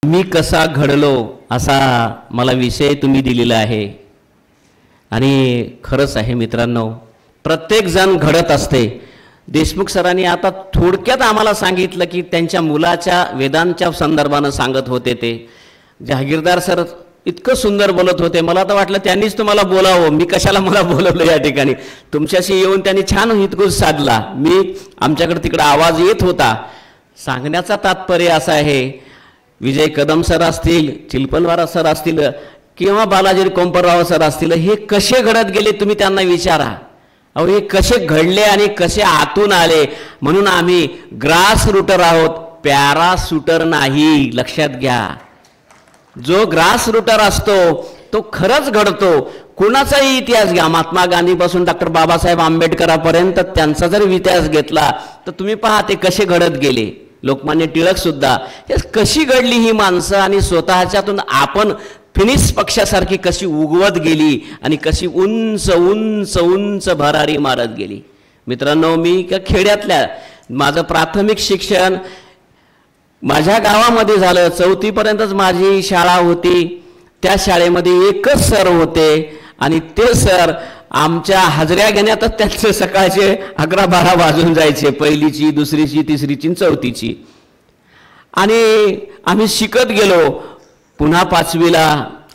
मी कसा घडलो असा मला विषय तुम्ही दिलेला आहे आणि खरंच आहे मित्रांनो, प्रत्येक जण घडत असते. देशमुख सरांनी आता थोडक्यात आम्हाला सांगितलं की त्यांच्या मुलाच्या वेदांच्या संदर्भानं सांगत होते. ते जहागीरदार सर इतकं सुंदर बोलत होते, मला तर वाटलं त्यांनीच तुम्हाला बोलावं, मी कशाला मला बोलवलं या ठिकाणी. तुमच्याशी येऊन त्यांनी छान हितगुज साधला. आमच्याकडे तिकडे आवाज येत होता. सांगण्याचा तात्पर्य असा आहे, विजय कदम सर असतील, चिलपलवारा सर असतील किंवा बालाजी कोंपरराव सर असतील, हे कसे घडत गेले तुम्ही त्यांना विचारा. अहो हे कसे घडले आणि कसे आतून आले. म्हणून आम्ही ग्रास रूटर आहोत, पॅराशूटर नाही, लक्षात घ्या. जो ग्रास रूटर असतो तो खरंच घडतो. कुणाचाही इतिहास घ्या, महात्मा गांधीपासून डॉक्टर बाबासाहेब आंबेडकरांपर्यंत त्यांचा जर इतिहास घेतला तर तुम्ही पहा ते कसे घडत गेले. लोकमान्य टिळक सुद्धा हे कशी घडली ही माणसं आणि स्वतःच्यातून आपण फिनिक्स पक्षासारखी कशी उगवत गेली आणि कशी उंच उंच उंच भरारी मारत गेली. मित्रांनो, मी खेड्यातल्या माझं प्राथमिक शिक्षण माझ्या गावामध्ये झालं. 4थी पर्यंतच माझी शाळा होती. त्या शाळेमध्ये एकच सर होते आणि ते सर आमच्या हजऱ्या घेण्यातच त्यांचे सकाळचे 11-12 वाजून जायचे, पहिलीची, दुसरीची, तिसरीची, चौथीची. आणि आम्ही शिकत गेलो. पुन्हा 5वीला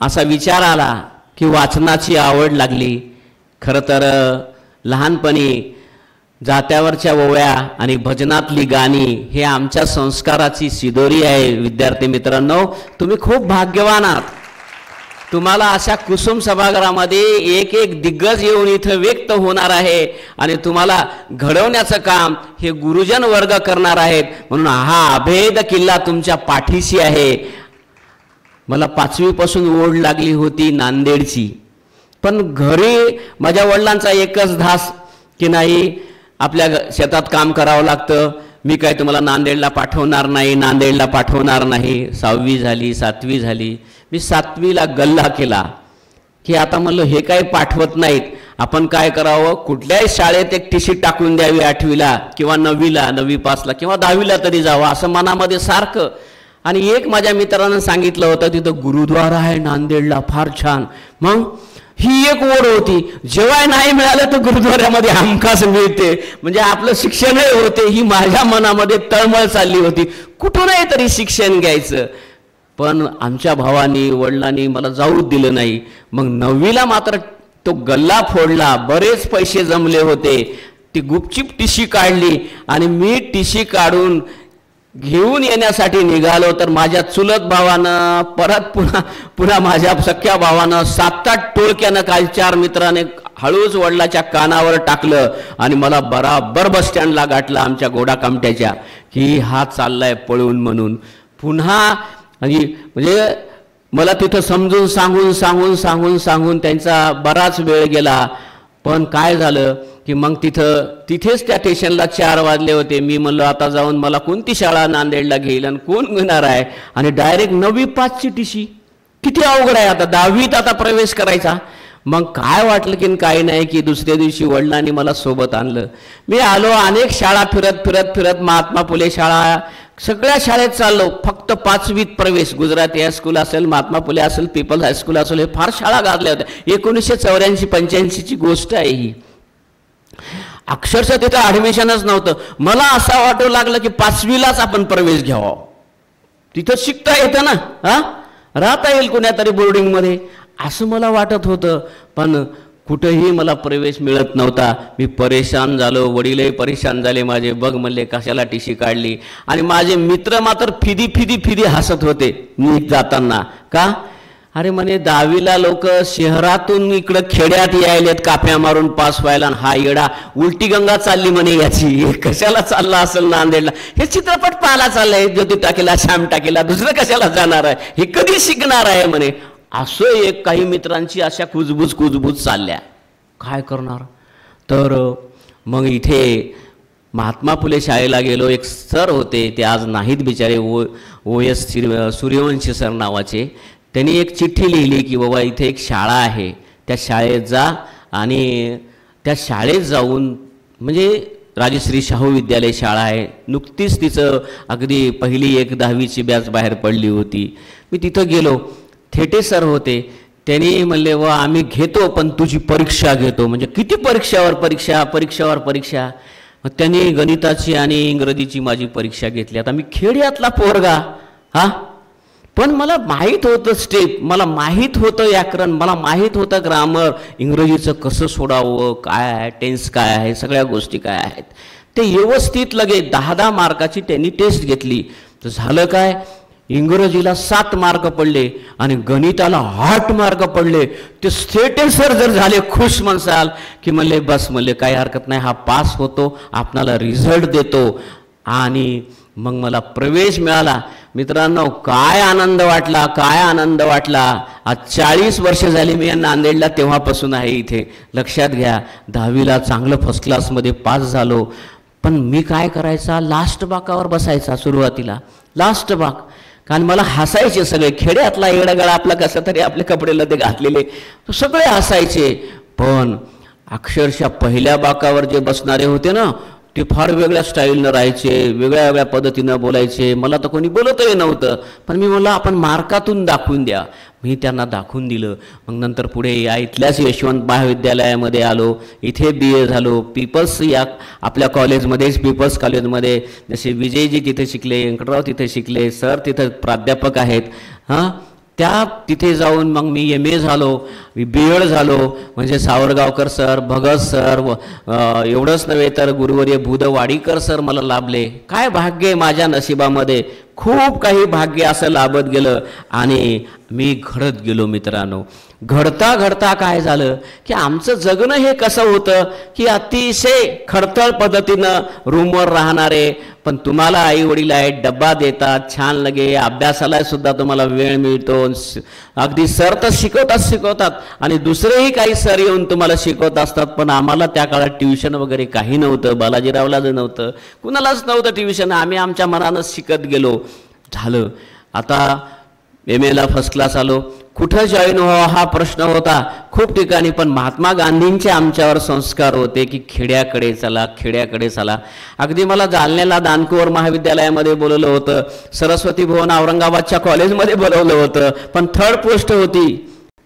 असा विचार आला की वाचनाची आवड लागली. खरं तर लहानपणी जात्यावरच्या ओव्या आणि भजनातली गाणी हे आमच्या संस्काराची शिदोरी आहे. विद्यार्थी मित्रांनो, तुम्ही खूप भाग्यवान आहात. तुम्हाला अशा कुसुम सभागृहामध्ये एक एक दिग्गज येऊन इथं व्यक्त होणार आहे आणि तुम्हाला घडवण्याचं काम हे गुरुजन वर्ग करणार आहेत. म्हणून हा अभेद किल्ला तुमच्या पाठीशी आहे. मला 5वी पासून ओढ लागली होती नांदेडची, पण घरी माझ्या वडिलांचा एकच धास की नाही, आपल्या शेतात काम करावं लागतं, मी काय तुम्हाला नांदेडला पाठवणार नाही, नांदेडला पाठवणार नाही. 6वी झाली, 7वी झाली. मी 7वीला गल्ला केला की आता म्हणलं हे काय पाठवत नाहीत, आपण काय करावं, कुठल्याही शाळेत एक टीशी टाकून द्यावी 8वीला किंवा 9वीला, 9वी पासला किंवा 10वीला तरी जावं असं मनामध्ये सारखं. आणि एक माझ्या मित्रानं सांगितलं होतं तिथं गुरुद्वारा आहे नांदेडला, फार छान. मग ही एक ओढ होती, जेव्हा नाही मिळालं तर गुरुद्वाऱ्यामध्ये हमखास मिळते, म्हणजे आपलं शिक्षणही होते, ही माझ्या मनामध्ये तळमळ चालली होती. कुठूनही तरी शिक्षण घ्यायचं. पण आमच्या भावानी वडिलांनी मला जाऊ दिलं नाही. मग 9वीला मात्र तो गल्ला फोडला. बरेच पैसे जमले होते. ती गुपचूप टीशी काढली आणि मी टीशी काढून घेऊन येण्यासाठी निघालो तर माझ्या चुलत भावानं परत पुन्हा माझ्या सख्या भावानं 7-8 टोळक्यानं काही 4 मित्राने हळूच वडिलाच्या कानावर टाकलं आणि मला बराबर बस स्टँडला गाठलं आमच्या घोडा कामट्याच्या, की हा चाललाय पळून म्हणून. पुन्हा म्हणजे मला तिथं समजून सांगून त्यांचा बराच वेळ गेला. पण काय झालं की मग तिथेच त्या स्टेशनला 4 वाजले होते. मी म्हणलो आता जाऊन मला कोणती शाळा नांदेडला घेईल आणि कोण घेणार आहे, आणि डायरेक्ट 9वी 5ची टीशी, किती अवघड आहे. आता 10वीत आता प्रवेश करायचा. मग काय वाटलं की काही नाही की दुसऱ्या दिवशी वडिलांनी मला सोबत आणलं. मी आलो, अनेक शाळा फिरत महात्मा फुले शाळा, सगळ्या शाळेत चाललो. फक्त 5वीत प्रवेश, गुजराती हायस्कूल असेल, महात्मा फुले असेल, पीपल्स हायस्कूल असेल, हे फार शाळा गाजल्या होत्या. 1984-85ची गोष्ट आहे ही. अक्षरशः तिथं ॲडमिशनच नव्हतं. मला असं वाटू लागलं की 5वीलाच आपण प्रवेश घ्यावा, तिथं शिकता येतं ना, राहता येईल कुण्यातरी बोर्डिंगमध्ये, असं मला वाटत होतं. पण कुठेही मला प्रवेश मिळत नव्हता. मी परेशान झालो, वडीलही परेशान झाले माझे. बघ म्हणले कशाला टीशी काढली. आणि माझे मित्र मात्र फिदी हसत होते मी जाताना. का? अरे म्हणे 10वीला लोक शहरातून इकडं खेड्यात यायलेत काप्या मारून पास व्हायला, हा येडा उलटी गंगा चालली म्हणे याची, कशाला चालला असेल नांदेडला, हे चित्रपट पाहायला चाललंय, ज्योती टाकीला, श्याम टाकीला, दुसरं कशाला जाणार आहे, हे कधी शिकणार आहे म्हणे. असं एक काही मित्रांची अशा कुजबूज चालल्या. काय करणार. तर मग इथे महात्मा फुले शाळेला गेलो. एक सर होते, ते आज नाहीत बिचारे, OS सूर्यवंशी सर नावाचे. त्यांनी एक चिठ्ठी लिहिली की बाबा इथे एक शाळा आहे, त्या शाळेत जा आणि त्या शाळेत जाऊन म्हणजे राजश्री शाहू विद्यालय शाळा आहे, नुकतीच तिचं अगदी पहिली 1-10वीची बॅच बाहेर पडली होती. मी तिथं गेलो, थेटे सर होते. त्यांनी म्हणले व आम्ही घेतो पण तुझी परीक्षा घेतो. म्हणजे किती परीक्षावर परीक्षा, परीक्षावर परीक्षा. मग त्यांनी गणिताची आणि इंग्रजीची माझी परीक्षा घेतली. आता मी खेड्यातला पोरगा, पण मला माहीत होतं स्टेप, मला माहीत होतं व्याकरण, मला माहीत होतं ग्रामर, इंग्रजीचं कसं सोडावं, काय आहे टेन्स, काय आहे, सगळ्या गोष्टी काय आहेत ते व्यवस्थित लगे 10-10 मार्काची त्यांनी टेस्ट घेतली. तर झालं काय, इंग्रजीला 7 मार्क पडले आणि गणिताला 8 मार्क पडले. ते स्टेटे सर जर झाले खुश म्हणसाल की म्हणले बस, म्हणले काही हरकत नाही, हा पास होतो, आपणाला रिझल्ट देतो. आणि मग मला प्रवेश मिळाला. मित्रांनो, काय आनंद वाटला, काय आनंद वाटला. आज 40 वर्ष झाली मी नांदेडला तेव्हापासून आहे इथे. लक्षात घ्या, 10वीला चांगलं फर्स्ट क्लासमध्ये पास झालो. पण मी काय करायचा, लास्ट बाकावर बसायचा सुरुवातीला, लास्ट बाक. कारण मला हसायचे सगळे. खेड्यातला येडागळा आपला कसा तरी आपले कपडे लते घातलेले सगळे हसायचे. पण अक्षरशः पहिल्या बाकावर जे बसणारे होते ना, ते फार वेगळ्या स्टाईलनं राहायचे, वेगळ्या वेगळ्या पद्धतीनं बोलायचे. मला तर कोणी बोलतही नव्हतं, पण मी म्हणलं आपण मार्कातून दाखवून द्या. मी त्यांना दाखवून दिलं. मग नंतर पुढे या इथल्याच यशवंत महाविद्यालयामध्ये आलो, इथे BA झालो. पीपल्स या आपल्या कॉलेजमध्येच, पीपल्स कॉलेजमध्ये जसे विजयजी तिथे शिकले, व्यंकटराव तिथे शिकले, सर तिथे प्राध्यापक आहेत. त्या तिथे जाऊन मग मी MA झालो, BEd झालो. म्हणजे सावरगावकर सर, भगत सर, एवढंच नव्हे तर गुरुवर्य बुध वाडीकर सर मला लाभले. काय भाग्य माझ्या नशिबामध्ये, खूप काही भाग्य असं लाभत गेलं आणि मी घडत गेलो. मित्रांनो, घडता घडता काय झालं की आमचं जगणं हे कसं होतं की अतिशय खडतळ पद्धतीनं रूमवर राहणारे, पण तुम्हाला आई वडील आहेत, डब्बा देतात, छान लगे अभ्यासाला सुद्धा तुम्हाला वेळ मिळतो. अगदी सर तर शिकवतात आणि दुसरेही काही सर येऊन तुम्हाला शिकवत असतात. पण आम्हाला त्या काळात ट्युशन वगैरे काही नव्हतं, बालाजीरावला नव्हतं, कुणालाच नव्हतं ट्युशन. आम्ही आमच्या मनानंच शिकत गेलो. झालं. आता MAला फर्स्ट क्लास आलो. कुठं जॉईन व्हावं हा प्रश्न होता खूप ठिकाणी, पण महात्मा गांधींचे आमच्यावर संस्कार होते की खेड्याकडे चला, खेड्याकडे चला. अगदी मला जालन्याला दानकुवर महाविद्यालयामध्ये बोलवलं होतं, सरस्वती भवन औरंगाबादच्या कॉलेजमध्ये बोलवलं होतं, पण 3rd पोस्ट होती.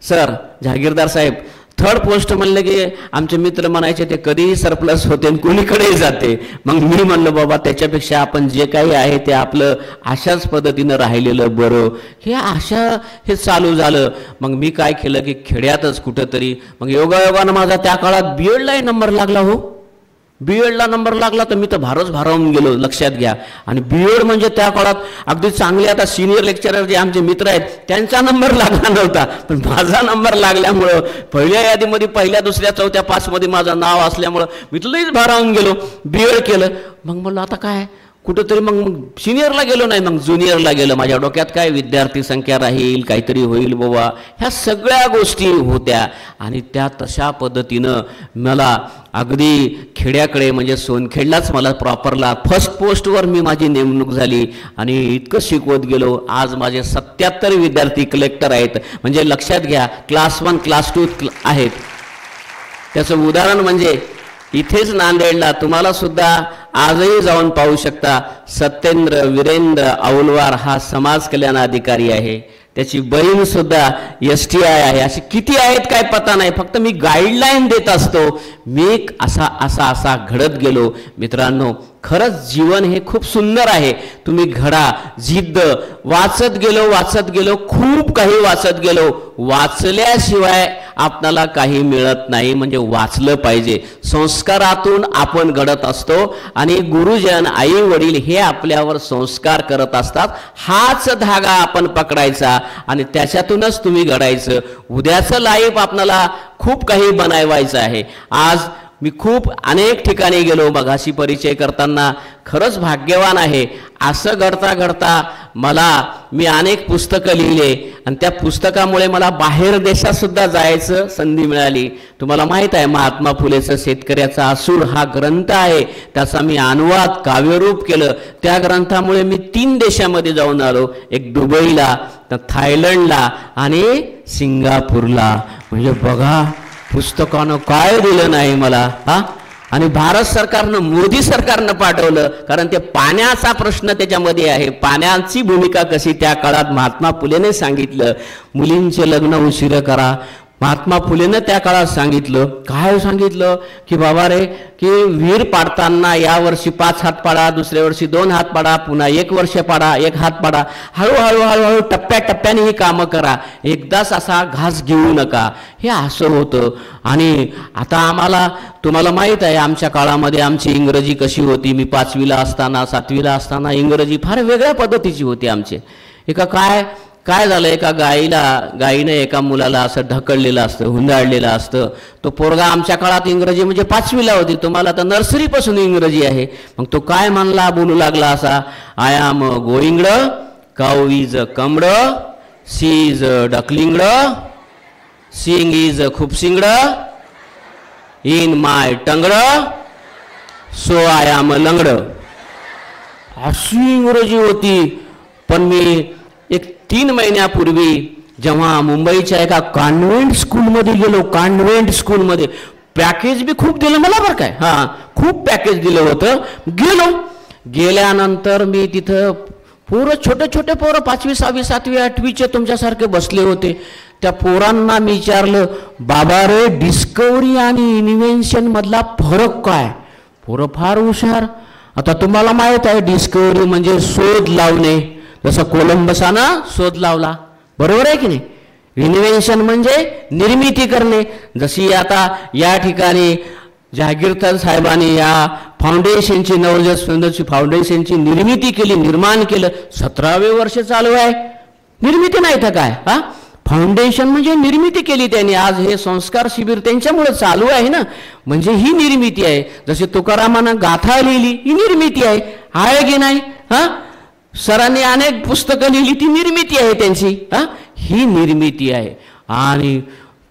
सर जहागीरदार साहेब 3rd पोस्ट म्हणलं की आमचे मित्र म्हणायचे ते कधीही सरप्लस होते आणि कोणीकडेही जाते. मग मी म्हणलं बाबा त्याच्यापेक्षा आपण जे काही आहे ते आपलं अशाच पद्धतीनं राहिलेलं बरं. हे चालू झालं. मग मी काय केलं की खेड्यातच कुठंतरी, मग योगायोगानं माझा त्या काळात BEdलाही नंबर लागला. BEdला नंबर लागला तर मी तर भारावून गेलो. लक्षात घ्या. आणि BEd म्हणजे त्या काळात अगदी चांगले, आता सिनियर लेक्चरर जे आमचे मित्र आहेत त्यांचा नंबर लागला नव्हता, पण माझा नंबर लागल्यामुळं पहिल्या यादीमध्ये 1ल्या 2ऱ्या 4थ्या 5मध्ये माझं नाव असल्यामुळं मी लईच भारावून गेलो. BEd केलं. मग म्हणलं आता काय, कुठंतरी मग सिनियरला गेलो नाही, मग ज्युनियरला गेलो. माझ्या डोक्यात काय विद्यार्थी संख्या राहील, काहीतरी होईल बाबा, ह्या सगळ्या गोष्टी होत्या. आणि त्या तशा पद्धतीनं मला अगदी खेड्याकडे म्हणजे सोनखेडलाच मला प्रॉपरला फर्स्ट पोस्टवर मी माझी नेमणूक झाली आणि इतकं शिकवत गेलो. आज माझे 77 विद्यार्थी कलेक्टर आहेत. म्हणजे लक्षात घ्या, क्लास 1 क्लास 2 आहेत. त्याचं उदाहरण म्हणजे इथेच नांदेडला तुम्हाला सुद्धा आजही जाऊन पाहू शकता. सत्येंद्र वीरेंद्र औलवार हा समाज कल्याण अधिकारी आहे. त्याची बहीण सुद्धा STI आहे. असे किती आहेत काय पता नाही, फक्त मी गाईडलाईन देत असतो. मी असा घडत गेलो. मित्रांनो, खरंच जीवन हे खूप सुंदर आहे. तुम्ही घडा, जिद्द, वाचत गेलो, खूप काही वाचत गेलो. वाचल्याशिवाय आपल्याला काही मिळत नाही. म्हणजे वाचलं पाहिजे. संस्कारातून आपण घडत असतो आणि गुरुजन, आई वडील हे आपल्यावर संस्कार करत असतात. हाच धागा आपण पकडायचा आणि त्याच्यातूनच तुम्ही घडायचं. उद्याचं लाईफ आपल्याला खूप काही बनवायचं आहे. आज मी खूप अनेक ठिकाणी गेलो. मगाशी परिचय करताना खरंच भाग्यवान आहे. असं घडता मी अनेक पुस्तकं लिहिले आणि त्या पुस्तकामुळे मला बाहेर देशात सुद्धा जायचं संधी मिळाली. तुम्हाला माहित आहे महात्मा फुलेचं शेतकऱ्याचा असूड हा ग्रंथ आहे, त्याचा मी अनुवाद काव्यरूप केलं. त्या ग्रंथामुळे मी 3 देशामध्ये जाऊन आलो. एक दुबईला, थायलंडला आणि सिंगापूरला. म्हणजे बघा पुस्तकानं काय दिलं नाही मला. आणि भारत सरकारनं मोदी सरकारनं पाठवलं, कारण ते पाण्याचा प्रश्न त्याच्यामध्ये आहे. पाण्याची भूमिका कशी त्या काळात महात्मा फुलेने सांगितलं. मुलींचे लग्न उशीर करा. महात्मा फुलेनं त्या काळात सांगितलं. काय सांगितलं की बाबा रे, की विहीर पाडताना या वर्षी 5 हात पाडा, दुसऱ्या वर्षी 2 हात पाडा, पुन्हा 1 वर्ष पाडा, 1 हात पाडा. हळूहळू हळूहळू टप्प्याटप्प्याने ही कामं करा. एकदाच असा घास घेऊ नका. हे असं होतं. आणि आता तुम्हाला माहीत आहे, आमच्या काळामध्ये आमची इंग्रजी कशी होती. मी 5वीला असताना 7वीला असताना इंग्रजी फार वेगळ्या पद्धतीची होती आमची. काय झालं, एका गाईनं एका मुलाला असं ढकललेलं असतं, हुंदाळलेलं असतं. तो पोरगा आमच्या काळात इंग्रजी म्हणजे 5वीला होती. तुम्हाला तर नर्सरीपासून इंग्रजी आहे. मग तो काय म्हणला, बोलू लागला असा, आय एम गोईंगड, काऊ इज कमड, सी इज डकलिंगड, सिंग इज खुपसिंगड, इन माय टंगड, सो आय एम लंगड. अशी इंग्रजी होती. पण मी 3 महिन्यापूर्वी जेव्हा मुंबईच्या एका कॉन्व्हेंट स्कूलमध्ये गेलो, कॉन्व्हेंट स्कूलमध्ये पॅकेज बी खूप दिलं मला बरं काय. खूप पॅकेज दिलं होतं. गेल्यानंतर मी तिथं छोटे पोरं 5वी 6वी 7वी 8वीचे तुमच्यासारखे बसले होते. त्या पोरांना मी विचारलं, बाबा रे, डिस्कवरी आणि इन्व्हेन्शन मधला फरक काय? पोरं फार हुशार. आता तुम्हाला माहित आहे, डिस्कवरी म्हणजे शोध लावणे, जसं कोलंबसानं शोध लावला, बरोबर आहे की नाही. इन्व्हेन्शन म्हणजे निर्मिती करणे. जशी आता या ठिकाणी जहागीरदार साहेबांनी या फाउंडेशनची, नवोदय फाउंडेशनची निर्मिती केली, निर्माण केलं. 17वे वर्ष चालू आहे. निर्मिती नाही तर काय, फाउंडेशन म्हणजे निर्मिती केली त्यांनी. आज हे संस्कार शिबिर त्यांच्यामुळे चालू आहे ना. म्हणजे ही निर्मिती आहे. जशी तुकारामानं गाथा लिहिली, ही निर्मिती आहे की नाही. सरांनी अनेक पुस्तकं लिहिली, ती निर्मिती आहे त्यांची. ही निर्मिती आहे. आणि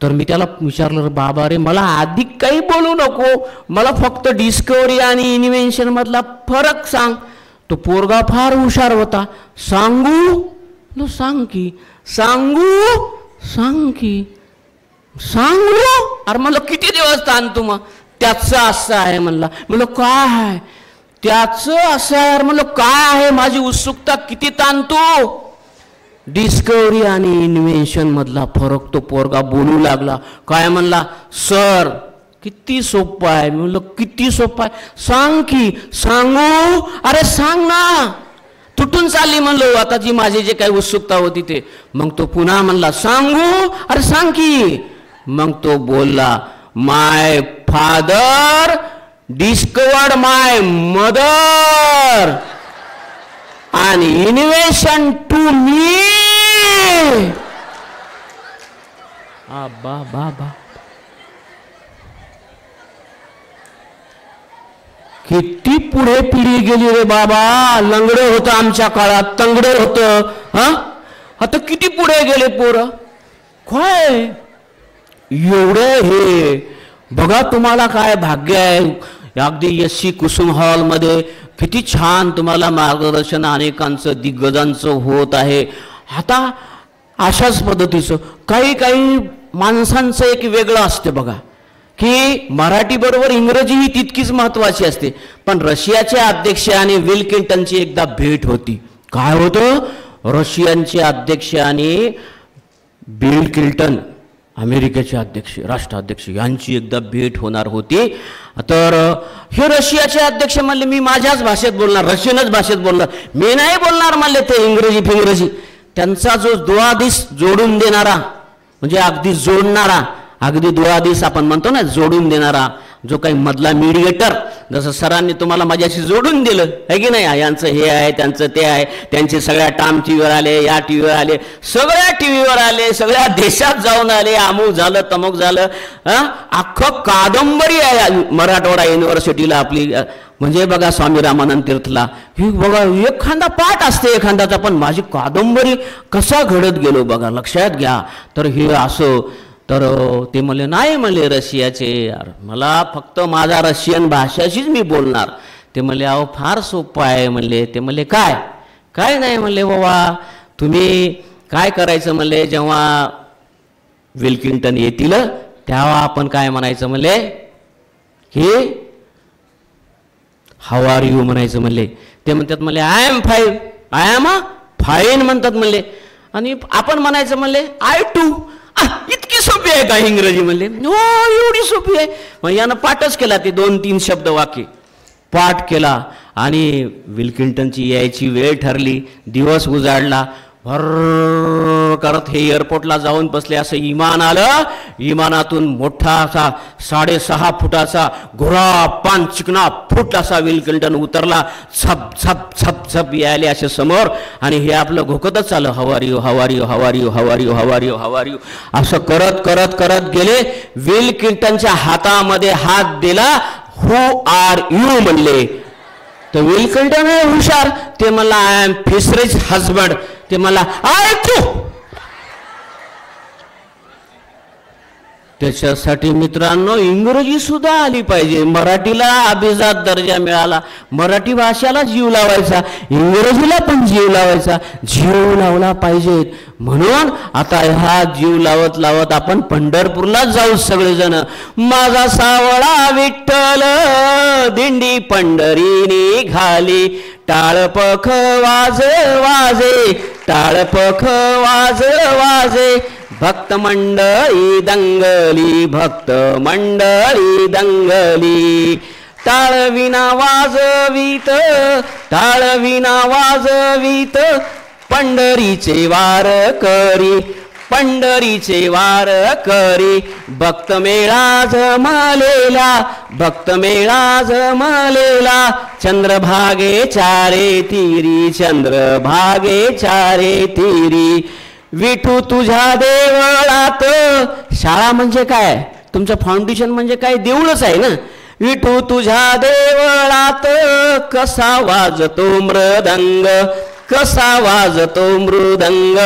तर मी त्याला विचारलं, बाबा रे, मला अधिक काही बोलू नको, मला फक्त डिस्कवरी आणि इन्व्हेन्शन मधला फरक सांग. तो पोरगा फार हुशार होता. सांगू सांग की सांगू. अरे मला किती दिवस ताणतो मग. त्याचं असं आहे म्हणला. म्हणलं काय आहे? त्याचं असं आहे. म्हणलं काय आहे? माझी उत्सुकता किती ताणतो. डिस्कवरी आणि इन्व्हेन्शन मधला फरक तो पोरगा बोलू लागला. काय म्हणला, सर किती सोपं आहे. मी म्हणलं किती सोपं आहे? सांग की. सांगू? अरे सांग ना. तुटून चालली म्हणलो आता जी माझी जे काही उत्सुकता होती ते. मग तो पुन्हा म्हणला, सांगू? अरे सांग की. मग तो बोलला, माय father discovered my mother and invention to me. बा किती पुढे पिढी गेली रे बाबा. लंगडं होतं आमच्या काळात, तंगडं होतं. आता किती पुढे गेले पोरं. काय एवढे हे बघा. तुम्हाला काय भाग्य आहे. अगदी SC कुसुम हॉलमध्ये किती छान तुम्हाला मार्गदर्शन अनेकांचं, दिग्गजांचं होत आहे. आता अशाच पद्धतीचं काही माणसांचं एक वेगळं असते बघा, की मराठी बरोबर इंग्रजी ही तितकीच महत्वाची असते. पण रशियाचे अध्यक्ष आणि बिल क्लिंटनची एकदा भेट होती. काय होतं? रशियनचे अध्यक्ष आणि बिल क्लिंटन, अमेरिकेचे अध्यक्ष, राष्ट्राध्यक्ष, यांची एकदा भेट होणार होती. तर हे रशियाचे अध्यक्ष म्हणले, मी माझ्याच भाषेत बोलणार, रशियनच भाषेत बोलणार, मी नाही बोलणार म्हणले ते इंग्रजी. त्यांचा जो दुआदिस जोडून देणारा, म्हणजे अगदी जोडणारा, अगदी दुआदिस आपण म्हणतो ना, जोडून देणारा जो काही मधला मीडिएटर, जसं सरांनी तुम्हाला माझ्याशी जोडून दिलं आहे की नाही. यांचं हे आहे, त्यांचं ते आहे, त्यांचे सगळ्या टाम टीव्हीवर आले, या टीव्हीवर आले, सगळ्या टीव्हीवर आले, सगळ्या देशात जाऊन आले, अमुक झालं तमुक झालं. अख्खं कादंबरी आहे मराठवाडा युनिव्हर्सिटीला आपली. म्हणजे बघा स्वामी रामानंद तीर्थला ही बघा एखादा पाठ असते एखाद्याचा, पण माझी कादंबरी कसा घडत गेलो बघा, लक्षात घ्या. तर हे असं. तर ते म्हणले, नाही म्हणले रशियाचे, यार मला फक्त माझा रशियन भाषाशीच मी बोलणार. ते म्हणले, अहो फार सोपं आहे म्हणले. ते म्हणले, काय नाही म्हणले बाबा, तुम्ही काय करायचं म्हणले, जेव्हा बिल क्लिंटन येतील तेव्हा आपण काय म्हणायचं म्हणले, की हाऊ आर यू म्हणायचं म्हणले. ते म्हणतात म्हणले I am fine. I am fine म्हणतात म्हणले. आणि आपण म्हणायचं म्हणले आय टू. इतकी सोपी आहे का इंग्रजी म्हणले. हो एवढी सोपी आहे. मग यानं पाठच केला. ते 2-3 शब्द वाक्य पाठ केला आणि विल क्लिंटनची यायची वेळ ठरली. दिवस उजाडला. भर करत हे एअरपोर्टला जाऊन बसले. असं विमान आलं. विमानातून मोठा असा 6.5 फुटाचा घोडा पान चिकना फूट असा विल क्लिंटन उतरला. झप झप झप झप यायले असे समोर. आणि हे आपलं घोकतच चाललं how are you how are you how are you how are you how are you how are you असं करत करत करत गेले. विल क्लिंटनच्या हातामध्ये हात दिला. हू आर यू म्हणले. तर विल क्लिंटन आहे हुशार. ते मला आय एम फिशरीज हजबंड. ते मला आय टू. त्याच्यासाठी मित्रांनो इंग्रजी सुद्धा आली पाहिजे. मराठीला अभिजात दर्जा मिळाला. मराठी भाषेला जीव लावायचा, इंग्रजीला पण जीव लावायचा. जीव लावला पाहिजे. म्हणून आता हा जीव लावत लावत आपण पंढरपूरला जाऊ सगळेजण. माझा सावळा विठ्ठल दिंडी पंढरी निघाली. टाळपख वाज वाजे टाळपख वाज वाजे. भक्त मंडळी दंगली भक्त मंडळी दंगली. टाळविना वाजवीत टाळविना वाजवीत पंढरीचे वार करी पंढरीचे वार करी. भक्त मेळा जमलेला भक्त मेळा जमलेला. चंद्रभागे चारे तिरी चंद्रभागे चारे तिरी. विठू तुझ्या देवळात. शाळा म्हणजे काय? तुमचं फाउंडेशन म्हणजे काय? देऊळच आहे ना. विठू तुझ्या देवळात कसा वाजतो मृदंग कसा वाजतो मृदंग.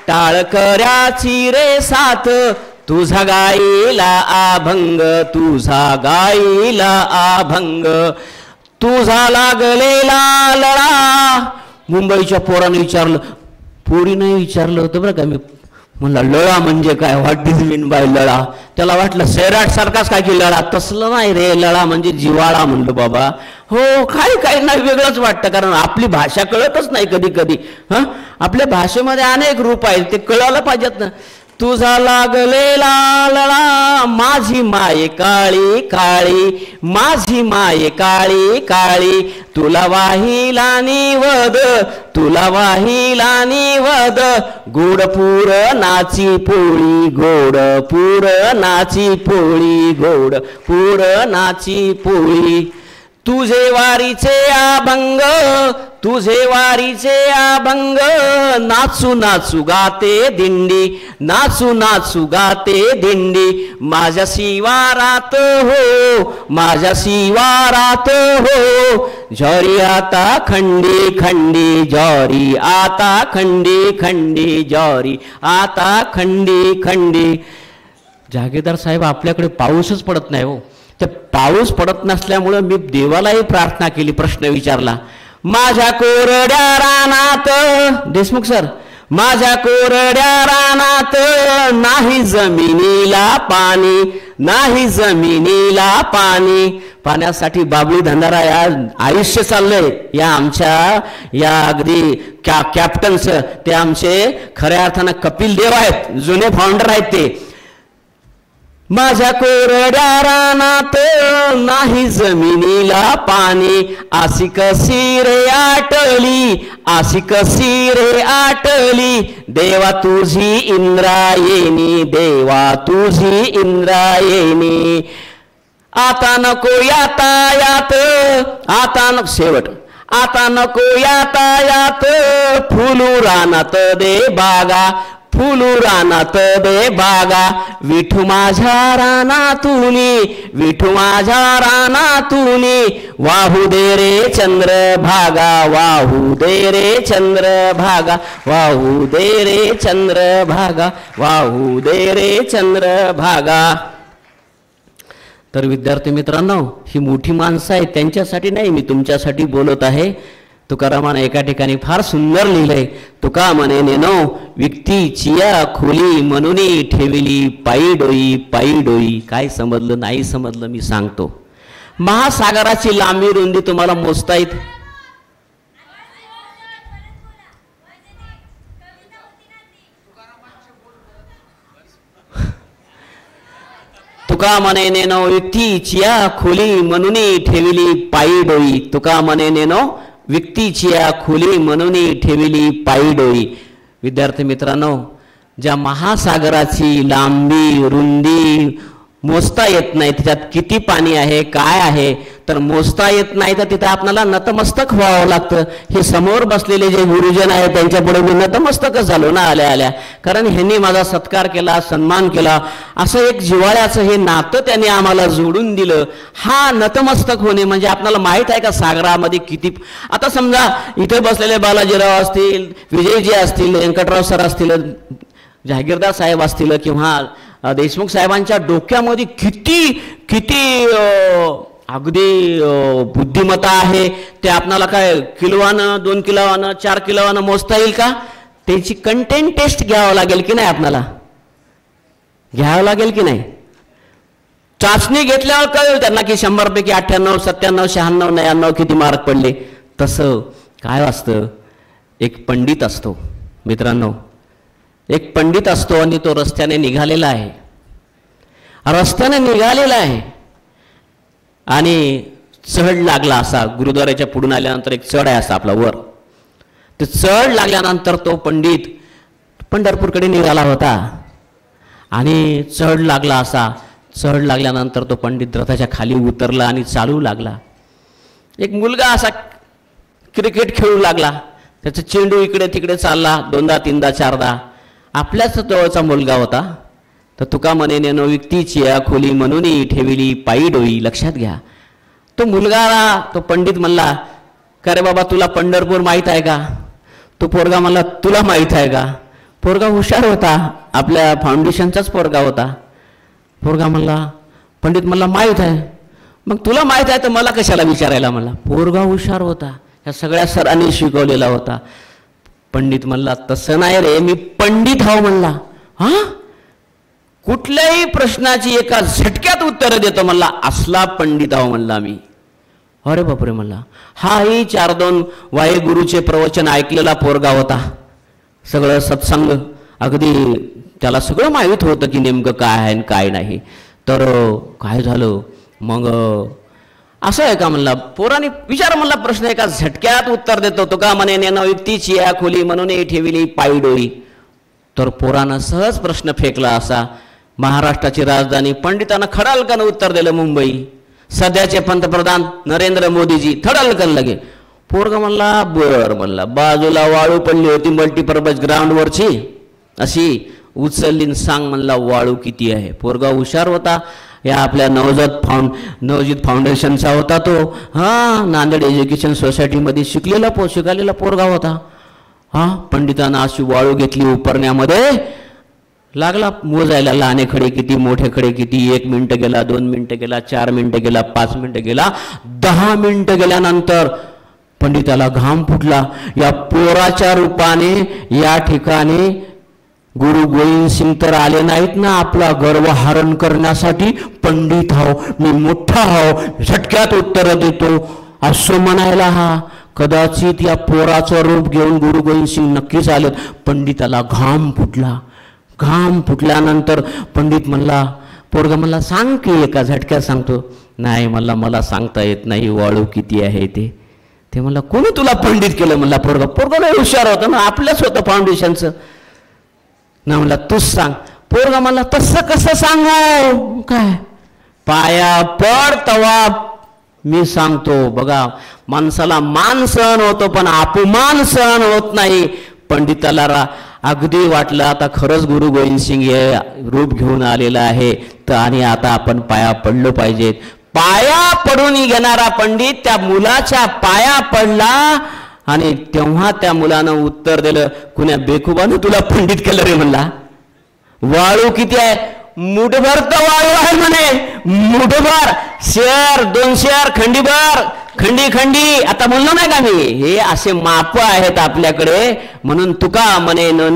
टाळकऱ्याची रे साथ तुझा गाईला अभंग तुझा गाईला अभंग. तुझा लागलेला लळा. मुंबईच्या पोराने विचारलं. पोरीने विचारलं होतं बरं का. मी म्हणला लळा म्हणजे काय? व्हॉट इज मीन बाय लळा? त्याला वाटलं सैराट सारखाच काय की लळा. तसलं नाही रे. लळा म्हणजे जिवाळा म्हणलं बाबा. हो काही नाही वेगळंच वाटतं. कारण आपली भाषा कळतच नाही कधी कधी. आपल्या भाषेमध्ये अनेक रूप आहेत. ते कळायला पाहिजेत ना. तुझा लागलेला लळा माझी माय काळी काळी माझी माय काळी काळी. तुला वाहिला निवद तुला वाहिला निवद. गोडपूर नाची पोळी गोडपूर नाची पोळी गोडपूर नाची पोळी. तुझे वारीचे अभंग तुझे वारीचे अभंग. नाचू नाचू गाते दिंडी नाचू नाचू गाते दिंडी. माझ्या शिवारात हो माझ्या शिवारात हो. ज्वारी आता खंडी खंडी ज्वारी आता खंडी खंडी ज्वारी आता खंडी खंडी. जागीरदार साहेब आपल्याकडे पाऊसच पडत नाही हो. ते पाऊस पडत नसल्यामुळं मी देवालाही प्रार्थना केली. प्रश्न विचारला. माझ्या कोरड्या रानात देशमुख सर माझ्या कोरड्या रानात नाही जमिनीला पाणी नाही जमिनीला पाणी. पाण्यासाठी बाबळी धंदारा या आयुष्य चाललंय. या आमच्या या अगदी कॅप्टन्स ते आमचे खऱ्या अर्थानं कपिल देव आहेत. जुने फाउंडर आहेत ते. माझ्या कोरड्या रानात नाही जमिनीला पाणी. आशी कशी रे आटली आशी कशी रे आटली. देवा तुझी इंद्रायणी देवा तुझी इंद्रायणी. आता नको यातायात आता नको शेवट आता नको यातायात. फुलू रानात दे बागा फुलू रानात दे बागा. विठू माझ्या रानातुनी विठू माझ्या रानातुनी. वाहू दे रे चंद्र भागा वाहू दे रे चंद्र भागा वाहू दे रे चंद्र भागा वाहू दे रे चंद्र भागा. तर विद्यार्थी मित्रांनो ही मोठी माणसं आहेत. त्यांच्यासाठी नाही मी तुमच्यासाठी बोलत आहे. तुकारामाने एका ठिकाणी फार सुंदर लिहिलंय. तुका म्हणे नेनो विकती चिया खोली म्हणून ठेविली पायी डोई पायी डोई. काय समजलं नाही समजलं मी सांगतो. महासागराची लांबी रुंदी तुम्हाला मोजता येते? तुका म्हणे नेनो व्यक्तीचिया खोली म्हणून ठेविली पायी डोई. तुका म्हणे नेनो व्यक्तीचिया खोली म्हणून ठेविली पायी डोई. विद्यार्थी मित्रांनो, ज्या महासागराची लांबी रुंदी मोजता येत नाही, त्याच्यात किती पाणी आहे काय आहे तर मोजता येत नाही, तर तिथं आपल्याला नतमस्तक व्हावं लागतं. हे समोर बसलेले जे गुरुजन आहेत त्यांच्यापुढे मी नतमस्तकच झालो ना आल्या आल्या, कारण ह्यांनी माझा सत्कार केला, सन्मान केला. असं एक जिव्हाळ्याचं हे नातं त्यांनी आम्हाला जोडून दिलं. हा नतमस्तक होणे म्हणजे आपल्याला माहीत आहे का सागरामध्ये किती. आता समजा इथे बसलेले बालाजीराव असतील, विजयजी असतील, व्यंकटराव सर असतील, जहागीरदार साहेब असतील किंवा देशमुख साहेबांच्या डोक्यामध्ये किती किती अगदी बुद्धिमत्ता आहे. ते आपणाला काय किलोवानं 2 किलोवानं 4 किलोवानं मोजता येईल का? त्याची कंटेंट टेस्ट घ्यावं लागेल की नाही, आपल्याला घ्यावं लागेल की नाही. चाचणी घेतल्यावर कळेल त्यांना की 100 पैकी 98, 97, 96, 99 किती मार्क पडले. तसं काय असतं, एक पंडित असतो मित्रांनो, एक पंडित असतो आणि तो रस्त्याने निघालेला आहे. आणि चढ लागला असा, गुरुद्वाराच्या पुढून आल्यानंतर एक चढ आहे असा आपला वर. ते चढ लागल्यानंतर तो पंडित पंढरपूरकडे निघाला होता आणि चढ लागला असा. चढ लागल्यानंतर तो पंडित रथाच्या खाली उतरला आणि चालू लागला. एक मुलगा असा क्रिकेट खेळू लागला, त्याचा चेंडू इकडे तिकडे चालला, 2दा 3दा 4दा. आपल्याच जवळचा मुलगा होता. तर तुका म्हणे नेनो व्यक्तीची खोली म्हणून ठेविली पायी डोई. लक्षात घ्या, तो मुलगाला तो पंडित म्हणला, का रे बाबा तुला पंढरपूर माहीत आहे का? तो पोरगा म्हणला, तुला माहीत आहे का? पोरगा हुशार होता, आपल्या फाउंडेशनचाच पोरगा होता. पोरगा म्हणला, पंडित म्हणला माहीत आहे. मग तुला माहीत आहे तर मला कशाला विचारायला म्हणला. पोरगा हुशार होता, ह्या सगळ्या सरांनी शिकवलेला होता. पंडित म्हणला, तसं नाही रे, मी पंडित हाव म्हणला. हा, कुठल्याही प्रश्नाची एका झटक्यात उत्तर देतो म्हणला, असला पंडित हाव म्हणला मी. अरे बापरे म्हणला. हाही 4-2 वाहेगुरूचे प्रवचन ऐकलेला पोरगा होता. सगळं सत्संग अगदी त्याला सगळं माहीत होतं की नेमकं काय आहे आणि काय नाही. तर काय झालं मग, असं आहे का म्हणला. पोराने विचार म्हणला प्रश्न, एका झटक्यात उत्तर देतो. तो का म्हणे नेनो व्यक्तीची खोली म्हणून ठेविली पायी डोई. तर पोरानं सहज प्रश्न फेकला असा, महाराष्ट्राची राजधानी. पंडितांना खडालकन उत्तर दिलं, मुंबई. सध्याचे पंतप्रधान नरेंद्र मोदीजी. खडालकन लगे. पोरगा म्हणला, बर म्हणला. बाजूला वाळू पडली होती मल्टीपर्पज ग्राउंडवरची, अशी उचलली, सांग म्हणला वाळू किती आहे. पोरगा हुशार होता, या आपल्या नवजीत फाउंडेशनचा होता तो. हां, नांदेड एज्युकेशन सोसायटीमध्ये शिकलेला पोरगा होता. हां, पंडितांना अशी वाळू घेतली उपरण्यामध्ये, लागला मोजायला. लहाने खडे किती, मोठे खडे किती. 1 मिनिट गेला, 2 मिनिट गेला, 4 मिनिट गेला, 5 मिनिट गेला, 10 मिनिट गेल्यानंतर पंडिताला घाम फुटला. या पोराच्या रूपाने या ठिकाणी गुरु गोविंद सिंग तर आले नाहीत ना आपला गर्व हरण करण्यासाठी. पंडित हाव, मी मोठा हाव, झटक्यात उत्तर देतो असं म्हणायला. हा कदाचित या पोराचं रूप घेऊन गुरु गोविंद सिंग नक्कीच आलेत. पंडिताला घाम फुटला. घाम फुटल्यानंतर पंडित म्हणला, पोरगा म्हणला, सांग की. एका झटक्यात सांगतो. नाही म्हणला, मला सांगता येत नाही वाळू किती आहे ते. ते म्हणला, कोणी तुला पंडित केलं म्हणला. पोरगा लय हुशार होता ना, आपल्याच होतं फाउंडेशनचं ना. म्हणला, तूच सांग. पोरगा म्हणला, तसं कसं सांगू, काय पाया पड तवा मी सांगतो. बघा, माणसाला मान सहन होतो पण अपमान सहन होत नाही. पंडिताला अगदी वाटलं आता खरंच गुरु गोविंद सिंग हे रूप घेऊन आलेलं आहे, तर आणि आता आपण पाया पडलो पाहिजेत. पाया पडून घेणारा पंडित त्या मुलाच्या पाया पडला आणि तेव्हा त्या मुलानं उत्तर दिलं, कुण्या बेकुबानं तुला पंडित केलं रे म्हणला. वाळू किती आहे? मुठभर तर वाळू आहे म्हणे. मुठभर, शेर 2 शेर खंडीभर खंडी खंडी आता बोललो नाही का मी, हे असे माप आहेत आपल्याकडे. म्हणून तुका म्हणे नो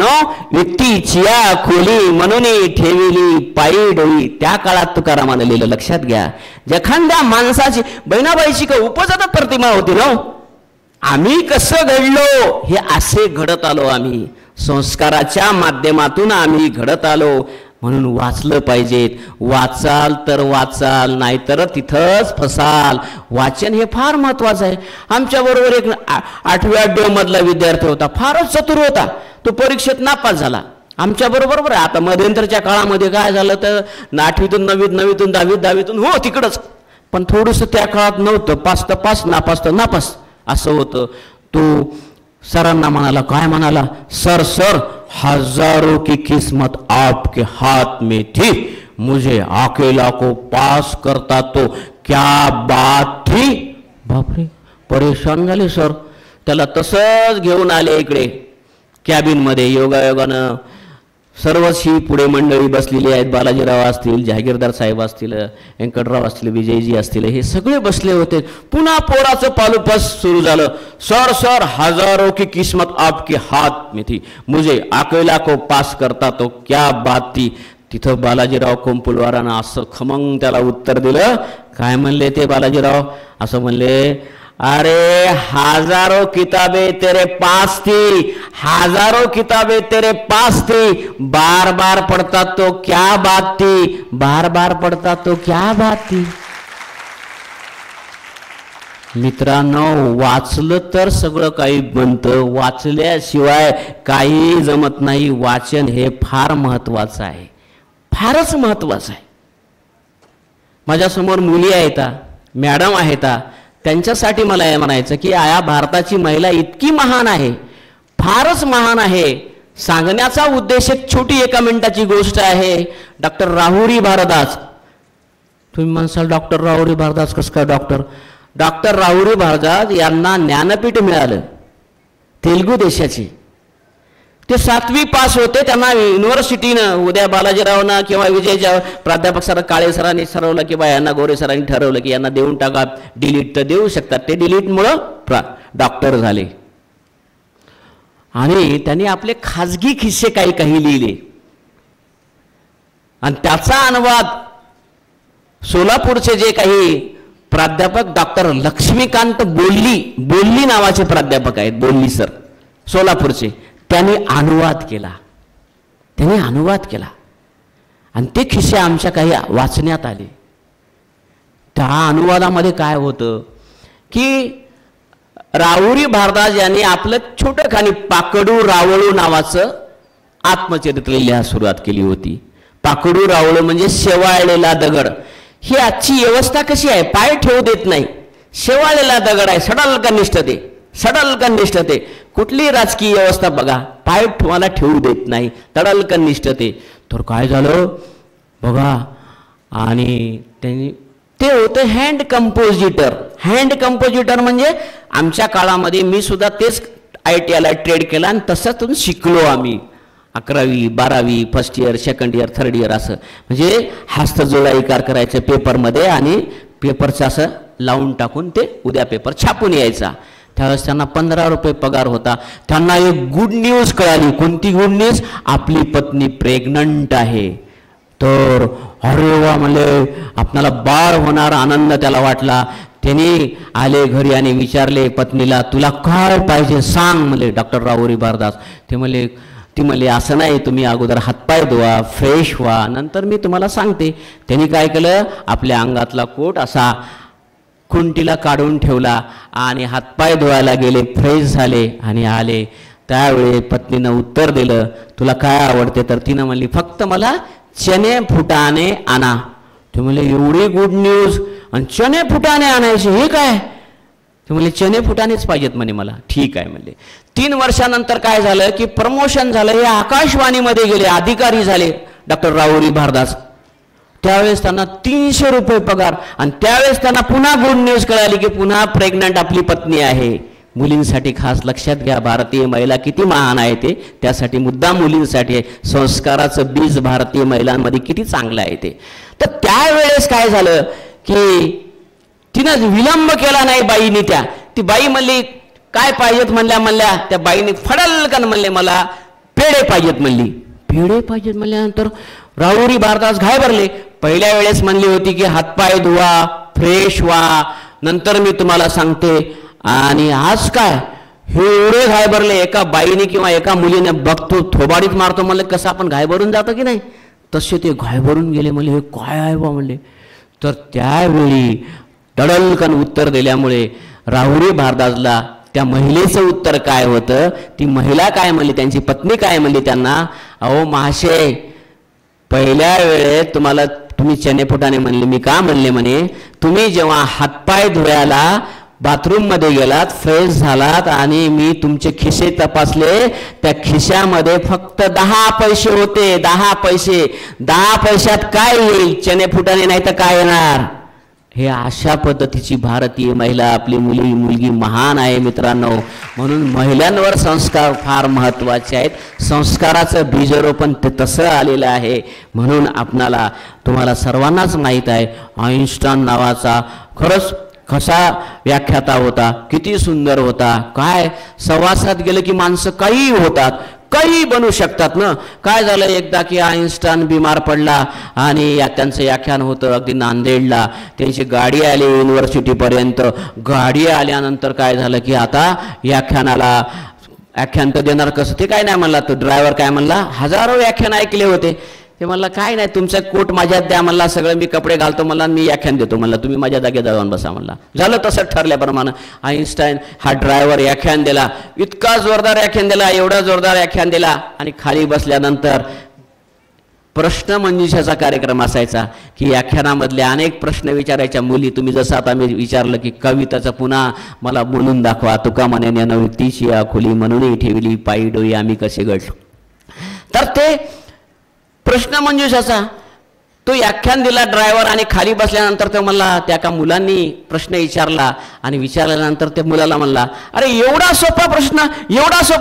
व्यक्तीचिया खोली म्हणून ठेविली पायी डोळी. त्या काळात तुकारामानं लिहिलं, लक्षात घ्या. एखाद्या माणसाची बहिणाबाईची का उपजात प्रतिमा होती ना, आम्ही कसं घडलो हे असे घडत आलो. आम्ही संस्काराच्या माध्यमातून आम्ही घडत आलो. म्हणून वाचलं पाहिजेत. वाचाल तर वाचाल, नाहीतर तिथंच फसाल. वाचन हे फार महत्वाचं आहे. आमच्याबरोबर एक 8व्या ड मधला विद्यार्थी होता, फारच चतुर होता. तो परीक्षेत नापास झाला आमच्याबरोबर. बरं, आता मध्यंतरच्या काळामध्ये काय झालं तर 8वीतून 9वीत, 9वीतून 10वीत, 10वीतून हो तिकडंच. पण थोडंसं त्या काळात नव्हतं, पास तर पास, नापास तर नापास असं होतं. तो सरांना म्हणाला, काय म्हणाला, सर सर हजारों की किस्मत आपके हाथ में थी, मुझे अकेला को पास करता तो क्या बात थी. बापरे, परेशान झाले सर. त्याला तसंच घेऊन आले इकडे कॅबिनमध्ये. योगायोगानं सर्वच ही पुढे मंडळी बसलेली आहेत. बालाजीराव असतील, जहागीरदार साहेब असतील, व्यंकटराव असतील, विजयजी असतील, हे सगळे बसले होते. पुन्हा पोराचं पालुपस सुरू झालं. सर सर हजारों की किस्मत आपके हाथ में थी, मुझे अकेला को पास करता तो क्या बात थी. तिथं बालाजीराव कोंपुलवारानं असं खमंग त्याला उत्तर दिलं. काय म्हणले ते बालाजीराव, असं म्हणले, अरे हजारों किताबें तेरे पास थी, हजारों किताबें तेरे पास थी, बार बार पढ़ता तो क्या बात थी, बार बार पढ़ता तो क्या बात थी. मित्रांनो, वाचलं तर सगळं काही बनतं, वाचल्याशिवाय काही जमत नाही. वाचन हे फार महत्वाचं आहे, फारच महत्वाचं आहे. माझ्यासमोर मुली आहेत, मॅडम आहेत, त्यांच्यासाठी मला हे म्हणायचं की या भारताची महिला इतकी महान आहे, फारच महान आहे. सांगण्याचा उद्देश एक छोटी 1 मिनिटाची गोष्ट आहे. डॉक्टर राहुरी भारद्वाज. तुम्ही म्हणसाल डॉक्टर राहुरी भारद्वाज कसं काय डॉक्टर? डॉक्टर राहुरी भारद्वाज यांना ज्ञानपीठ मिळालं तेलुगू देशाची. ते 7वी पास होते. त्यांना युनिव्हर्सिटीनं उद्या बालाजीरावनं किंवा विजयच्या प्राध्यापक सर काळे सरांनी ठरवलं की बा यांना गोरे सरांनी ठरवलं की यांना देऊन टाका. डिलीट तर देऊ शकतात. ते डिलीटमुळं डॉक्टर झाले. आणि त्यांनी आपले खाजगी किस्से काही काही लिहिले आणि त्याचा अनुवाद सोलापूरचे जे काही प्राध्यापक डॉक्टर लक्ष्मीकांत बोल्ली नावाचे प्राध्यापक आहेत, बोल्ली सर सोलापूरचे, त्यांनी अनुवाद केला आणि ते किस्से आमच्या काही वाचण्यात आले. त्या अनुवादामध्ये काय होतं की राहुरी भारद्वाज यांनी आपलं छोटं खाणी पाकडू रावळू नावाचं आत्मचरित्र लिहायला सुरुवात केली होती. पाकडू रावळू म्हणजे शेवाळलेला दगड. ही आजची व्यवस्था कशी आहे, पाय ठेवू देत नाही, शेवाळलेला दगड आहे, सडलकन निष्ठते. कुठली राजकीय व्यवस्था बघा, पाय तुम्हाला ठेवू देत नाही, तडलकन निष्ठते. तर काय झालं बघा, आणि त्यांनी ते होतं हँड कंपोजिटर. हँड कंपोजिटर म्हणजे आमच्या काळामध्ये मी सुद्धा तेच ITIला ट्रेड केला आणि तसातून शिकलो आम्ही. 11वी 12वी first year, second year, third year असं. म्हणजे हस्तजोडाईकार करायचं पेपरमध्ये आणि पेपरचं असं लावून टाकून ते उद्या पेपर छापून यायचा. त्यावेळेस त्यांना 15 रुपये पगार होता. त्यांना एक गुड न्यूज कळाली. कोणती गुड न्यूज? आपली पत्नी प्रेग्नंट आहे. तर अरे वा म्हणले, आपल्याला बाळ होणार आनंद त्याला वाटला. त्यांनी आले घरी आणि विचारले पत्नीला, तुला काय पाहिजे सांग म्हणले. डॉक्टर राहुरी भारद्वाज ती म्हणले असं नाही, तुम्ही अगोदर हातपाय धुवा, फ्रेश व्हा, नंतर मी तुम्हाला सांगते. त्यांनी काय केलं, आपल्या अंगातला कोट असा खुंटीला काढून ठेवला आणि हातपाय धुवायला गेले, फ्रेश झाले आणि आले. त्यावेळी पत्नीनं उत्तर दिलं, तुला काय आवडते? तर तिनं म्हणली, फक्त मला चणे फुटाणे आणा. ते म्हणले एवढी गुड न्यूज आणि चणे फुटाणे आणायचे, हे काय? ते म्हणले चणे फुटाणेच पाहिजेत म्हणे मला. ठीक आहे म्हणले. 3 वर्षानंतर काय झालं की प्रमोशन झालं. हे आकाशवाणीमध्ये गेले, अधिकारी झाले डॉक्टर राहुरी भारद्वाज. त्यावेळेस त्यांना 300 रुपये पगार आणि त्यावेळेस त्यांना पुन्हा गुड न्यूज कळाली की पुन्हा प्रेग्नंट आपली पत्नी आहे. मुलींसाठी खास लक्षात घ्या, भारतीय महिला किती महान आहे ते, त्यासाठी मुद्दा मुलींसाठी आहे. संस्काराचं बीज भारतीय महिलांमध्ये किती चांगलं आहे ते. तर त्यावेळेस काय झालं की तिनं विलंब केला नाही बाईनी. ती बाई म्हणली काय पाहिजेत म्हणल्या त्या बाईने फडलकन म्हणले मला पेढे पाहिजेत म्हणली. पेढे पाहिजेत म्हणल्यानंतर राहुरी भारदास घाबरले. पहिल्या वेळेस म्हणली होती की हातपाय धुवा, फ्रेश व्हा, नंतर मी तुम्हाला सांगते. आणि आज काय हे एवढे घाबरले. एका बाईने किंवा एका मुलीने बघतो थोबाडीत मारतो म्हणले कसं आपण घाबरून जातो की नाही, तसे ते घाबरून गेले. म्हणले हे काय आहे बा म्हणले. तर त्यावेळी टडलकन उत्तर दिल्यामुळे राहुरी भारदासला त्या महिलेचं उत्तर काय होतं, ती महिला काय म्हणली, त्यांची पत्नी काय म्हणली त्यांना, अहो महाशय पहिल्या वेळेत तुम्ही चनेफुटाने म्हणले. मी का म्हणले म्हणे, तुम्ही जेव्हा हातपाय धुवायला बाथरूममध्ये गेलात, फ्रेश झालात आणि मी तुमचे खिसे तपासले, त्या खिशामध्ये फक्त 10 पैसे होते. 10 पैसे. 10 पैशात काय येईल, चनेफुटाने नाही तर काय येणार. हे अशा पद्धतीची भारतीय महिला, आपली मुलगी महान आहे मित्रांनो. म्हणून महिलांवर संस्कार फार महत्त्वाचे आहेत. संस्काराचं बीजरोपण ते तसं आलेलं आहे. म्हणून तुम्हाला सर्वांनाच माहीत आहे आइन्स्टाईन नावाचा खरंच कसा व्याख्याता होता, किती सुंदर होता. काय सहवासात गेलं की माणसं काही होतात, काही बनू शकतात ना. काय झालं एकदा की आइन्स्टाईन बिमार पडला आणि त्यांचं व्याख्यान होतं अगदी नांदेडला. त्यांची गाडी आली युनिव्हर्सिटीपर्यंत. गाडी आल्यानंतर काय झालं की आता व्याख्यान तर देणार कसं, ते काय नाही म्हणला. तो ड्रायव्हर काय म्हणला, हजारो व्याख्यान ऐकले होते. ते म्हणला काय नाही, तुमचा कोट माझ्यात द्या म्हणला, सगळं मी कपडे घालतो म्हणला, मी व्याख्यान देतो म्हणला, तुम्ही माझ्या जागेत जाऊन बसा म्हणला. झालं तसं ठरल्याप्रमाणे आइन्स्टाईन हा ड्रायव्हर व्याख्यान दिला. इतका जोरदार व्याख्यान दिला, एवढा जोरदार व्याख्यान दिला. आणि खाली बसल्यानंतर प्रश्नमंजुषाचा कार्यक्रम असायचा की व्याख्यानामधले अनेक प्रश्न विचारायच्या मुली. तुम्ही जसं आता मी विचारलं की कविताचं पुन्हा मला बोलून दाखवा. तुका म्हणे नवतीची आखुली म्हणूनही ठेवली पायी डोई आम्ही कसे घडलो. तर ते प्रश्नमंजुषाचा तो व्याख्यान दिला ड्रायव्हर. आणि खाली बसल्यानंतर तो म्हणला, त्या का मुलांनी प्रश्न विचारला आणि विचारल्यानंतर त्या मुलाला म्हणला, अरे एवढा सोपा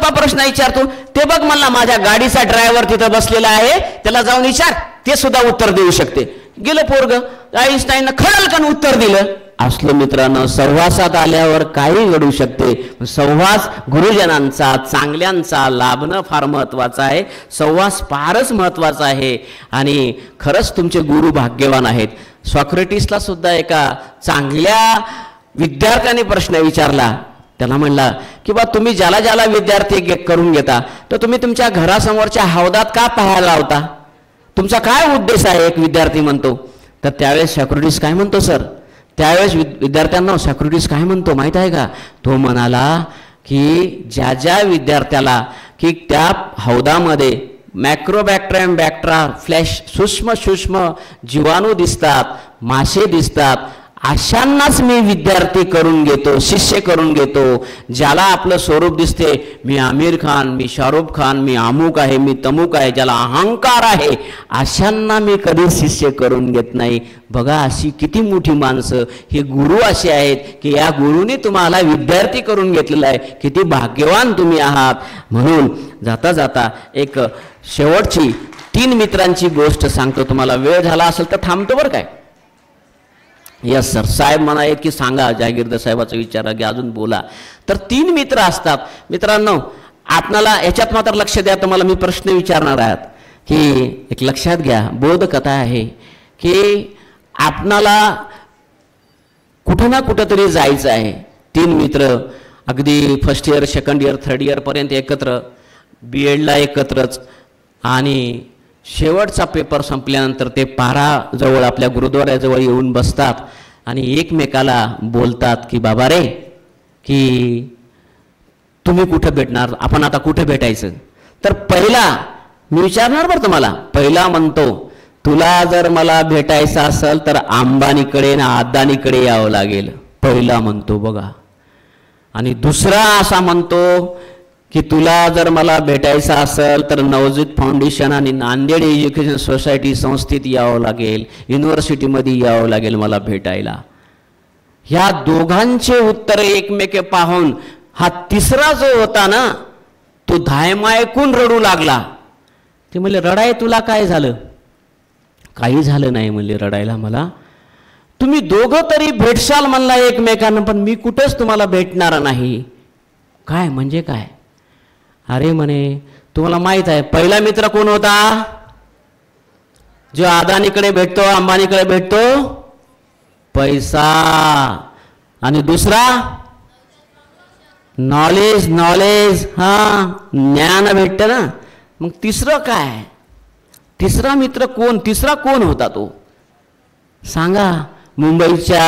प्रश्न विचारतो, ते बघ म्हणला माझ्या गाडीचा ड्रायव्हर तिथं बसलेला आहे, त्याला जाऊन विचार, ते सुद्धा उत्तर देऊ शकते. गेलं पोरग. आइन्स्टाईननं खडलकन उत्तर दिलं. असलं मित्रांनो, सहवासात आल्यावर काही घडू शकते. सहवास गुरुजनांचा, चांगल्यांचा लाभणं फार महत्त्वाचं आहे. सहवास फारच महत्त्वाचा आहे. आणि खरंच तुमचे गुरु भाग्यवान आहेत. सॉक्रेटिसला सुद्धा एका चांगल्या विद्यार्थ्याने प्रश्न विचारला. त्याला म्हणला की बा तुम्ही ज्याला विद्यार्थी करून घेता, तर तुम्ही तुमच्या घरासमोरच्या हौदात का पाहायला लावता, तुमचा काय उद्देश आहे, एक विद्यार्थी म्हणतो. तर त्यावेळेस सॉक्रेटिस काय म्हणतो सर, त्यावेळेस विद्यार्थ्यांना सॉक्रेटिस काय म्हणतो माहीत आहे का, तो म्हणाला की ज्या विद्यार्थ्याला की त्या हौदामध्ये मॅक्रोबॅक्टेरियम, बॅक्टेरिया, फ्लॅश, सूक्ष्म जीवाणू दिसतात, मासे दिसतात, अशांनाच मी विद्यार्थी करून घेतो, शिष्य करून घेतो. ज्याला आपलं स्वरूप दिसते, मी आमिर खान, मी शाहरुख खान, मी अमुक आहे, मी तमुक आहे, ज्याला अहंकार आहे, अशांना मी कधी शिष्य करून घेत नाही. बघा अशी किती मोठी माणसं, हे गुरु असे आहेत की या गुरुने तुम्हाला विद्यार्थी करून घेतलेला आहे. किती भाग्यवान तुम्ही आहात. म्हणून जाता जाता एक शेवटची 3 मित्रांची गोष्ट सांगतो तुम्हाला. वेळ झाला असेल तर थांबतो बरं काय. Yes sir. साहेब म्हणाले की सांगा, जहागीरदार साहेबाचं विचारा की अजून बोला. तर 3 मित्र असतात मित्रांनो. आपणाला याच्यात मात्र लक्ष द्या, तुम्हाला मी प्रश्न विचारणार आहात की एक लक्षात घ्या, बोधकथा आहे की आपणाला कुठं ना कुठं तरी जायचं आहे. 3 मित्र अगदी first year, second year, third इयरपर्यंत एकत्र, BEdला एकत्रच. आणि शेवटचा पेपर संपल्यानंतर ते पाराजवळ आपल्या गुरुद्वाऱ्याजवळ येऊन बसतात आणि एकमेकाला बोलतात की बाबा रे, की तुम्ही कुठं भेटणार, आपण आता कुठं भेटायचं. तर पहिला मी विचारणार बरं तुम्हाला, पहिला म्हणतो तुला जर मला भेटायचं असेल तर अंबानीकडे ना अदानीकडे यावं लागेल, पहिला म्हणतो बघा. आणि दुसरा असा म्हणतो की तुला जर मला भेटायचं असेल तर नवजीत फाउंडेशन आणि नांदेड एज्युकेशन सोसायटी संस्थेत यावं लागेल, युनिव्हर्सिटीमध्ये यावं लागेल मला भेटायला. ह्या दोघांचे उत्तर एकमेके पाहून हा तिसरा जो होता ना, तो धायमायकून रडू लागला. ते म्हणले रडाय तुला काय झालं. काही झालं नाही म्हणले रडायला मला, तुम्ही दोघं तरी भेटशाल म्हणला एकमेकांना, पण मी कुठेच तुम्हाला भेटणार नाही. काय म्हणजे काय? अरे म्हणे तुम्हाला माहित आहे पहिला मित्र कोण होता? जो अदानीकडे भेटतो, अंबानीकडे भेटतो, पैसा. आणि दुसरा नॉलेज. नॉलेज ज्ञान भेटतं ना. मग तिसरं काय? तिसरा मित्र कोण? तिसरा कोण होता तो सांगा? मुंबईच्या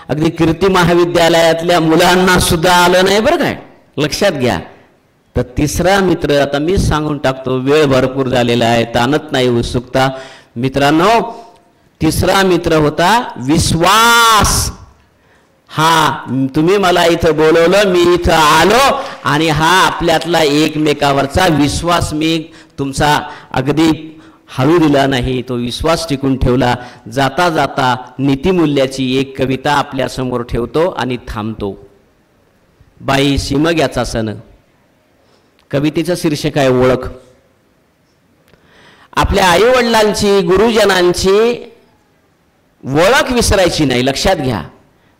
अगदी कीर्ती महाविद्यालयातल्या मुलांना सुद्धा आलं नाही बरं काय, लक्षात घ्या. तर तिसरा मित्र आता मी सांगून टाकतो, वेळ भरपूर झालेला आहे, ताणत नाही उत्सुकता. मित्रांनो, तिसरा मित्र होता विश्वास. तुम्ही मला इथं बोलवलं, मी इथं आलो आणि आपल्यातला एकमेकावरचा विश्वास मी तुमचा अगदी हळू दिला नाही, तो विश्वास टिकून ठेवला. जाता जाता नीतिमूल्याची एक कविता आपल्यासमोर ठेवतो आणि थांबतो. बाई शिमग्याचा सण. कवितेचं शीर्षक आहे ओळख. आपल्या आईवडिलांची, गुरुजनांची ओळख विसरायची नाही, लक्षात घ्या.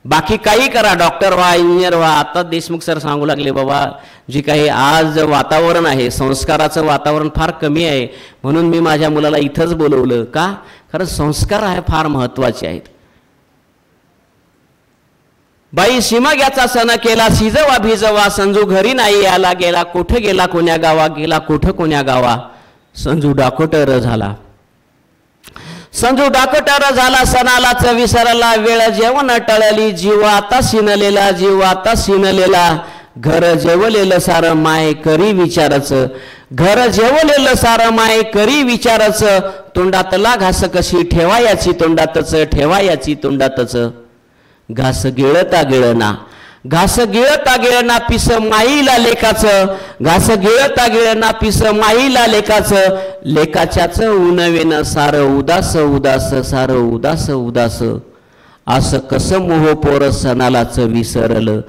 बाकी काही करा, डॉक्टर व्हा, इंजिनियर व्हा. आता देशमुख सर सांगू लागले, बाबा जी काही आज वातावरण आहे, संस्काराचं वातावरण फार कमी आहे, म्हणून मी माझ्या मुलाला इथंच बोलवलं. का? खरं संस्कार आहे फार महत्वाचे आहेत. बाई शिमग्याचा सण केला, शिजवा भिजवा, संजू घरी नाही आला, गेला कोठे गेला कोण्या गावा, गेला कोठं कोण्या गावा. संजू डाकोटर झाला. संजू डाकोटर झाला, सणालाच विसरला, वेळ जेवण टळली, जीव आता शिनलेला, जीव आता शिनलेला. घर जेवलेलं सारं माय करी विचारच, घर जेवलेलं सारं माय करी विचारच. तोंडातला घास कशी ठेवायाची तोंडातच, ठेवायाची तोंडातच. घास गिळता गिळना, घास गिळता गिळना, पिस माईला लेकाचं, घास गिळता गिळना, पिस माईला लेकाचं. लेकाच्याच उनवेन सारं उदास उदास, सारं उदास उदास. असं कसं मोह पोर सणालाच विसरलं,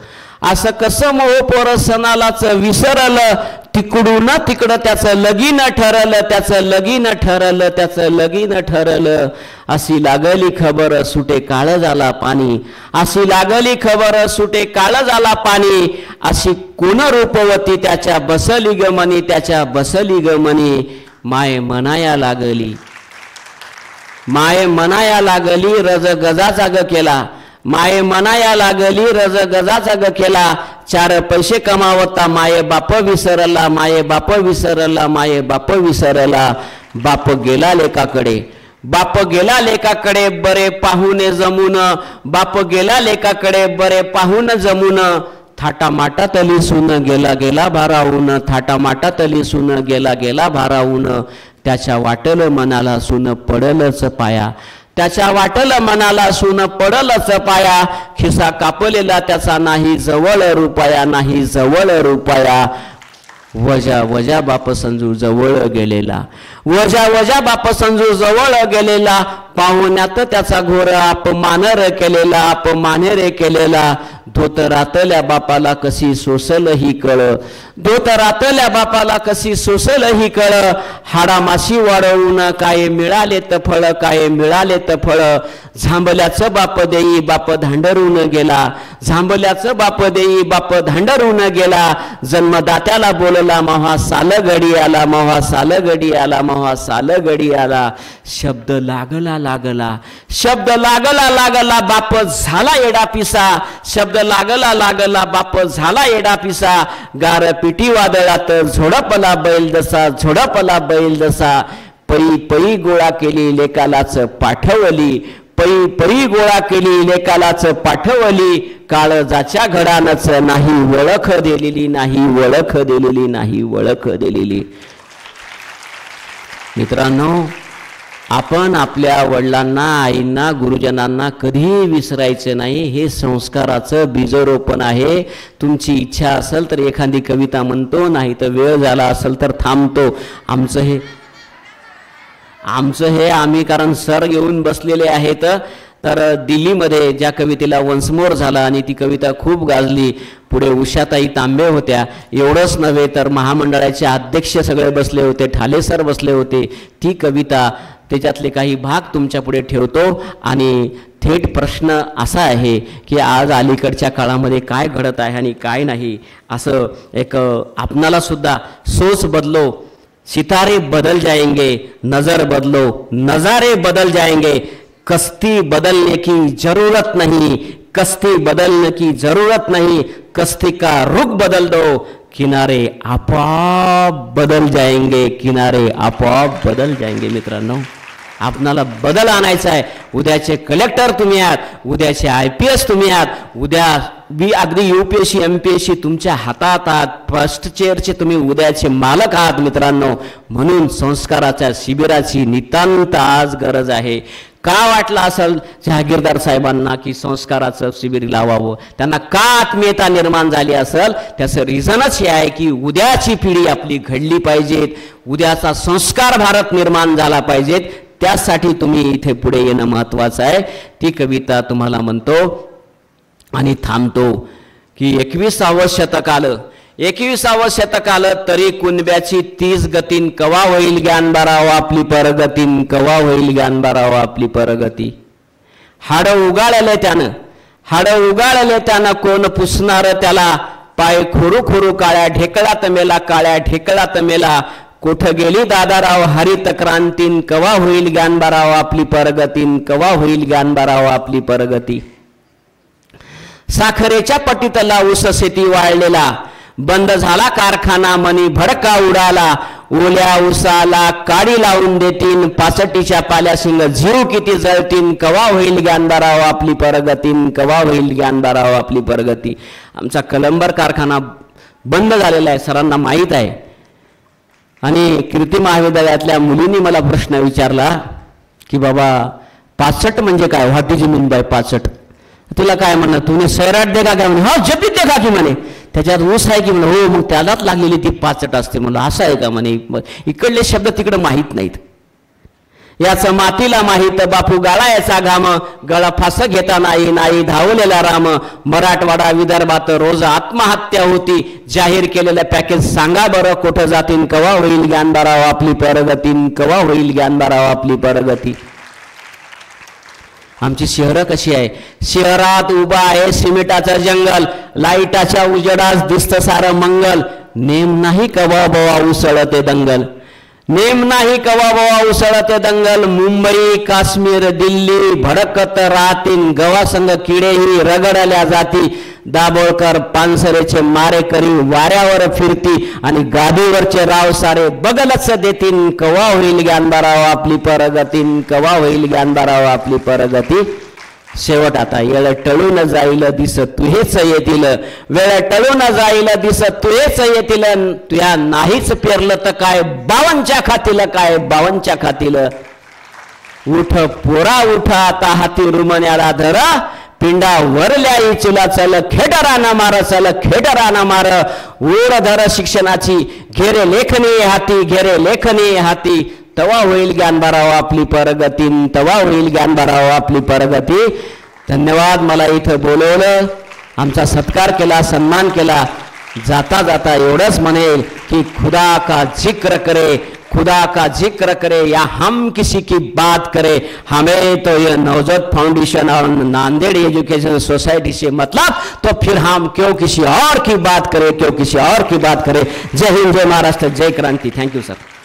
असं कसं मोह पोर सणालाच विसरलं. तिकडून तिकडं त्याचं लगीन ठरलं, त्याचं लगीन ठरलं, त्याचं लगीन ठरलं. अशी लागली खबर सुटे काळ झाला पाणी, अशी लागली खबर सुटे काळ झाला पाणी. अशी कोण रूपवती त्याच्या बसली ग मनी, त्याच्या बसली ग मनी. माय मनाया लागली, माय मनाया लागली, रज गजाचा ग केला, माये मनाया लागली, रज गजाचा ग केला. चार पैसे कमावता माये बाप विसरला, माये बाप विसरला, माये बाप विसरला. बाप गेला लेकाकडे, बाप गेला लेकाकडे, बरे पाहुणे जमून, बाप गेला लेकाकडे, बरे पाहुण जमून. थाटामाटातली सून गेला गेला भारावून, थाटामाटातली सून गेला गेला भारावून. त्याच्या वाटल मनाला सून पडलच पाया, त्याच्या वाटल मनाला सून पडलच पाया. खिसा कापलेला त्याचा नाही जवळ रुपया, नाही जवळ रुपया. वजा वजा बाप संजू जवळ गेलेला, वजा वजा बाप संजू जवळ गेलेला. पाहुण्यात त्याचा घोर अपमान रे केलेला, अपमान रे केलेला. धोतरातल्या बापाला कशी सोसल ही कळ, धोतरातल्या बापाला कशी सोसल ही कळ. हाडामाशी वाढवून काय मिळाले त फळ, काय मिळाले त फळ. झांबल्याचं बाप देई बाप धांडरून गेला, झांबल्याचं बाप देई बाप धांडरून गेला. जन्मदात्याला बोलला महा साल गडी आला, महा साल गडी आला, महा साल गडी आला. शब्द लागला लागला, शब्द लागला लागला, बाप झाला येडा पिसा. शब्द लागला लागला, बाप झाला येडा पिसा. गार पिटी वादळात झोडपला बैल दसा, झोडपला बैल दसा. पई पई गोळा केली लेकालाच पाठवली, पई पई गोळा केली लेकालाच पाठवली. काळजाच्या घडानच नाही ओळख दिलेली, नाही ओळख दिलेली, नाही ओळख दिलेली. मित्रांनो, आपण आपल्या वडिलांना, आईंना, गुरुजनांना कधीही विसरायचं नाही. हे संस्काराचं बीजरोपण आहे. तुमची इच्छा असेल तर एखादी कविता म्हणतो, नाही तर वेळ झाला असेल तर थांबतो. आमचं हे आम्ही कारण सर घेऊन बसलेले आहेत. तर दिल्लीमध्ये ज्या कवितेला वन्समोर झाला आणि ती कविता खूप गाजली, पुढे उषाताई तांबे होत्या. एवढंच नव्हे तर महामंडळाचे अध्यक्ष सगळे बसले होते, ठाले सर बसले होते. ती कविता त्याच्यातले काही भाग तुमच्या पुढे ठेवतो आणि थेट प्रश्न असा आहे की आज अलीकडच्या काळामध्ये काय घडत आहे आणि काय नाही, असं एक आपणाला सुद्धा सोच बदलो, सितारे बदल जाएंगे, नज़र बदलो नज़ारे बदल जाएंगे, कश्ती बदलने की ज़रूरत नहीं, कश्ती बदलने की ज़रूरत नहीं, कश्ती का रुख बदल दो, किनारे आपोआप बदल जाएंगे, किनारे आपोआप बदल जाएंगे. मित्रांनो, आपणाला बदल आणायचा आहे. उद्याचे कलेक्टर तुम्ही आहात, उद्याचे IPS तुम्ही आहात, उद्या अगदी UPSC MPSC तुमच्या हातात आहात, फर्स्ट चेअरचे तुम्ही उद्याचे मालक आहात. मित्रांनो, म्हणून संस्काराच्या शिबिराची नितांत आज गरज आहे. का वाटलं असेल जहागीरदार साहेबांना की संस्काराचं शिबिर लावावं, त्यांना का आत्मीयता निर्माण झाली असेल, त्याचं रिझनच हे आहे की उद्याची पिढी आपली घडली पाहिजेत, उद्याचा संस्कार भारत निर्माण झाला पाहिजेत. त्यासाठी तुम्ही इथे पुढे येणं महत्त्वाचं आहे. ती कविता तुम्हाला म्हणतो आणि थांबतो की 21सावं शतक आलं, 21सावं शतक आलं तरी कुणब्याची 30 गतीन, कवा होईल ज्ञान बारावं आपली परगतीन, कवा होईल ज्ञान बारावं आपली परगती. हाडं उगाळले त्यानं, हाडं उगाळले त्यानं, कोण पुसणार त्याला, पाय खोरू खोरू काळ्या ढेकळात मेला, काळ्या ढेकळात मेला. कुठं गेली दादाराव हरित क्रांतीन, कवा होईल ज्ञान बारावं आपली परगतीन, कवा होईल ज्ञान बारावं आपली परगती. साखरेच्या पटीतला ऊस शेती वाळलेला, बंद झाला कारखाना मनी भडका उडाला, ओल्या उसाला काडी लावून देतीन, पाचटीच्या पाल्या सिंग जीव किती जळतीन, कवा होईल ज्ञान बारावं आपली परगतीन, कवा होईल ज्ञान बारावं आपली परगती. आमचा कलंबर कारखाना बंद झालेला आहे, सरांना माहीत आहे. आणि कीर्ती महाविद्यालयातल्या मुलींनी मला प्रश्न विचारला की बाबा 65 म्हणजे काय, व्हॉट इज मीन बाय 65, तुला काय म्हणणं, तुम्ही सैराट देखा काय म्हणे, हो जपीत देखा की म्हणे, त्याच्यात ऊस आहे की म्हणे, हो मग त्यालाच लागलेली ती 65 असते. म्हणलं असं आहे का म्हणे, इकडले शब्द तिकडे माहीत नाहीत. याचं मातीला माहीत बापू गाळायचा घाम, गळा फास घेता नाही, नाही धावलेला राम. मराठवाडा विदर्भात रोज आत्महत्या होती, जाहीर केलेलं पॅकेज सांगा बरं कुठं जातीन, कवा होईल ज्ञान बारावं आपली परगतीन, कवा होईल ज्ञान बारावं आपली परगती. आमची शहरं कशी आहे, शहरात उभा आहे सिमेंटाचं जंगल, लाईटाच्या उजेडास दिसतं सारं मंगल, नेम नाही कवा बवा उसळते दंगल, नेम नाही कवा बवा उसळते दंगल. मुंबई काश्मीर दिल्ली भडकत राहतीन, गवासंग किडेही रगडल्या जाती, दाभोळकर पानसरेचे मारेकरी वाऱ्यावर फिरती, आणि गादीवरचे राव सारे बगलच देतीन, कवा होईल ज्ञान बारावं आपली परगतीन, कवा होईल ज्ञान बारावं आपली परगती. शेवट आता, येळ टळून जाईल दिस तुहेच येतील, वेळ टळून जाईल दिस तुहेच येतील, तुया नाहीच पेरलं तर काय, बावनच्या खातील काय, बावनच्या खातील. उठ पोरा उठ आता हाती रुमण्याला धरा, पिंडा वरल्या इचला चल, खेटराना मार चल, खेटराना मार. ओढ धर शिक्षणाची, घेरे लेखनी हाती, घेरे लेखनी हाती, तवा होईल ज्ञान बारावं आपली परगतीन, तवा होईल ज्ञान बारावं आपली परगती. धन्यवाद. मला इथं बोलवलं, आमचा सत्कार केला, सन्मान केला. जाता जाता एवढंच म्हणेल की खुदा का जिक्र करे, खुदा का जिक्र करे या हम किसी की बात करे, हमें तो ये नवजोत फाउंडेशन और नांदेड़ एजुकेशन सोसाइटी से मतलब, तो फिर हम क्यों किसी और की बात करें, क्यों किसी और की बात करें. जय हिंद, जय महाराष्ट्र, जय क्रांति. Thank you sir.